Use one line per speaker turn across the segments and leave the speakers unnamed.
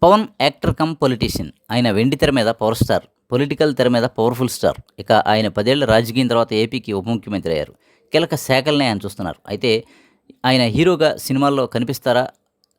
Pawan actor come politician. ఆయన వెండి తెర మీద పవర్ స్టార్. పొలిటికల్ తెర మీద పవర్‌ఫుల్ స్టార్. ఇక ఆయన 10 ఏళ్ల రాజకీయం తర్వాత ఏపీకి ఉప ముఖ్యమంత్రి అయ్యారు. కీలక శాఖలనే ఆయన చూస్తున్నారు. అయితే ఆయన హీరోగా సినిమాల్లో కనిపిస్తారా?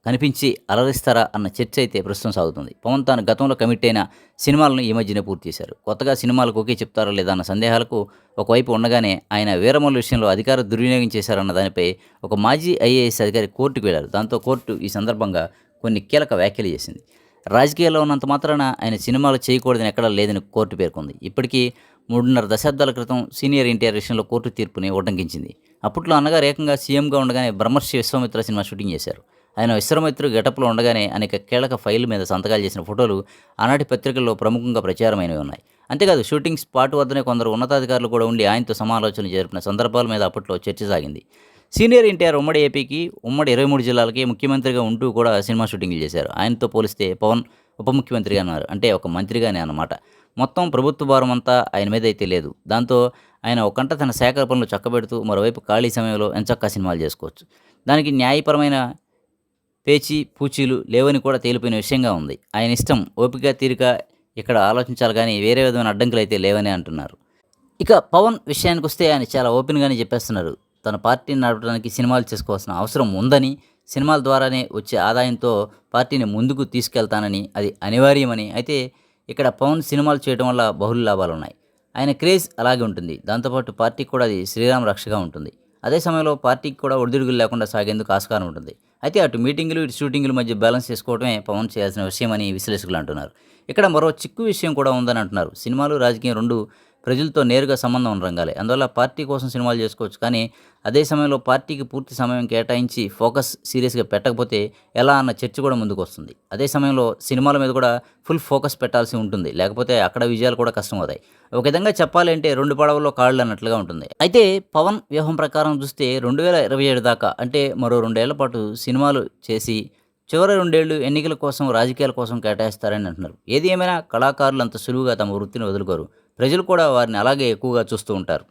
కనిపించి అలరిస్తారా? అన్న చర్చ అయితే ప్రస్తుతం సాగుతుంది. పవన్ తాను గతంలో కమిట్ అయిన సినిమాలను ఈ మధ్యనే పూర్తి చేశారు. కొత్తగా సినిమాలకు ఓకే చెప్తారా లేదా అన్న సందేహాలకు ఒకవైపు ఉండగానే ఆయన వీరమల్లు విషయంలో అధికార దుర్వినియోగం చేశారన్న దానిపై ఒక మాజీ ఐఏఎస్ అధికారి కోర్టుకు వెళ్లారు. దాంతో కోర్టు ఈ సందర్భంగా కొన్ని కీలక వ్యాఖ్యలు చేసింది. రాజకీయాల్లో ఉన్నంత మాత్రాన ఆయన సినిమాలు చేయకూడదని ఎక్కడా లేదని కోర్టు పేర్కొంది. ఇప్పటికీ 3.5 దశాబ్దాల క్రితం సీనియర్ ఎన్టీఆర్ విషయంలో కోర్టు తీర్పుని ఉటంకించింది. అప్పట్లో అన్నగారు ఏకంగా సీఎంగా ఉండగానే బ్రహ్మర్షి విశ్వామిత్ర సినిమా షూటింగ్ చేశారు. ఆయన విశ్వామిత్ర గెటప్లో ఉండగానే అనేక కీలక ఫైళ్ల మీద సంతకాలు చేసిన ఫోటోలు ఆనాటి పత్రికల్లో ప్రముఖంగా ప్రచారమైనవి ఉన్నాయి. అంతేకాదు షూటింగ్ స్పాట్ వద్దనే కొందరు ఉన్నతాధికారులు కూడా ఉండి ఆయనతో సమాలోచనలు జరిపిన సందర్భాల మీద అప్పట్లో చర్చ సాగింది. సీనియర్ ఎన్టీఆర్ ఉమ్మడి ఏపీకి, ఉమ్మడి 23 జిల్లాలకి ముఖ్యమంత్రిగా ఉంటూ కూడా సినిమా షూటింగ్లు చేశారు. ఆయనతో పోలిస్తే పవన్ ఉప ముఖ్యమంత్రిగా అన్నారు. అంటే ఒక మంత్రిగానే అన్నమాట. మొత్తం ప్రభుత్వ భారం అంతా ఆయన మీద అయితే లేదు. దాంతో ఆయన ఒక కంట తన శాఖ పనులు చక్కబెడుతూ మరోవైపు ఖాళీ సమయంలో ఎంచక్కా సినిమాలు చేసుకోవచ్చు. దానికి న్యాయపరమైన పూచీలు లేవని కూడా తేలిపోయిన విషయంగా ఉంది. ఆయన ఇష్టం, ఓపిక, తీరిక ఇక్కడ ఆలోచించాలి కానీ వేరే విధమైన అడ్డంకులు అయితే లేవని అంటున్నారు. ఇక పవన్ విషయానికొస్తే ఆయన చాలా ఓపెన్‌గానే చెప్పేస్తున్నారు. తన పార్టీని నడపడానికి సినిమాలు చేసుకోవాల్సిన అవసరం ఉందని, సినిమాల ద్వారానే వచ్చే ఆదాయంతో పార్టీని ముందుకు తీసుకెళ్తానని, అది అనివార్యమని. అయితే ఇక్కడ పవన్ సినిమాలు చేయడం వల్ల బహుళ లాభాలున్నాయి. ఆయన క్రేజ్ అలాగే ఉంటుంది. దాంతోపాటు పార్టీకి కూడా అది శ్రీరామ రక్షగా ఉంటుంది. అదే సమయంలో పార్టీకి కూడా ఒడిదుడుకులు లేకుండా సాగేందుకు ఆస్కారం ఉంటుంది. అయితే అటు మీటింగులు, ఇటు షూటింగుల మధ్య బ్యాలెన్స్ చేసుకోవడమే పవన్ చేయాల్సిన విషయమని విశ్లేషకులు అంటున్నారు. ఇక్కడ మరో చిక్కు విషయం కూడా ఉందని అంటున్నారు. సినిమాలు, రాజకీయం రెండూ ప్రజలతో నేరుగా సంబంధం ఉన్న రంగాలే. అందువల్ల పార్టీ కోసం సినిమాలు చేసుకోవచ్చు. కానీ అదే సమయంలో పార్టీకి పూర్తి సమయం కేటాయించి ఫోకస్ సీరియస్‌గా పెట్టకపోతే ఎలా అన్న చర్చ కూడా ముందుకొస్తుంది. అదే సమయంలో సినిమాల మీద కూడా ఫుల్ ఫోకస్ పెట్టాల్సి ఉంటుంది. లేకపోతే అక్కడ విజయాలు కూడా కష్టమవుతాయి. ఒక విధంగా చెప్పాలంటే 2 పడవల్లో కాళ్ళు అన్నట్లుగా ఉంటుంది. అయితే పవన్ వ్యూహం ప్రకారం చూస్తే 2027 దాకా, అంటే మరో 2 ఏళ్ల పాటు సినిమాలు చేసి చివరి 2 ఏళ్లు ఎన్నికల కోసం, రాజకీయాల కోసం కేటాయిస్తారని అంటున్నారు. ఏది ఏమైనా కళాకారులు అంత సులువుగా తమ వృత్తిని వదులుకోరు. ప్రజలు కూడా వారిని అలాగే ఎక్కువగా చూస్తూ ఉంటారు.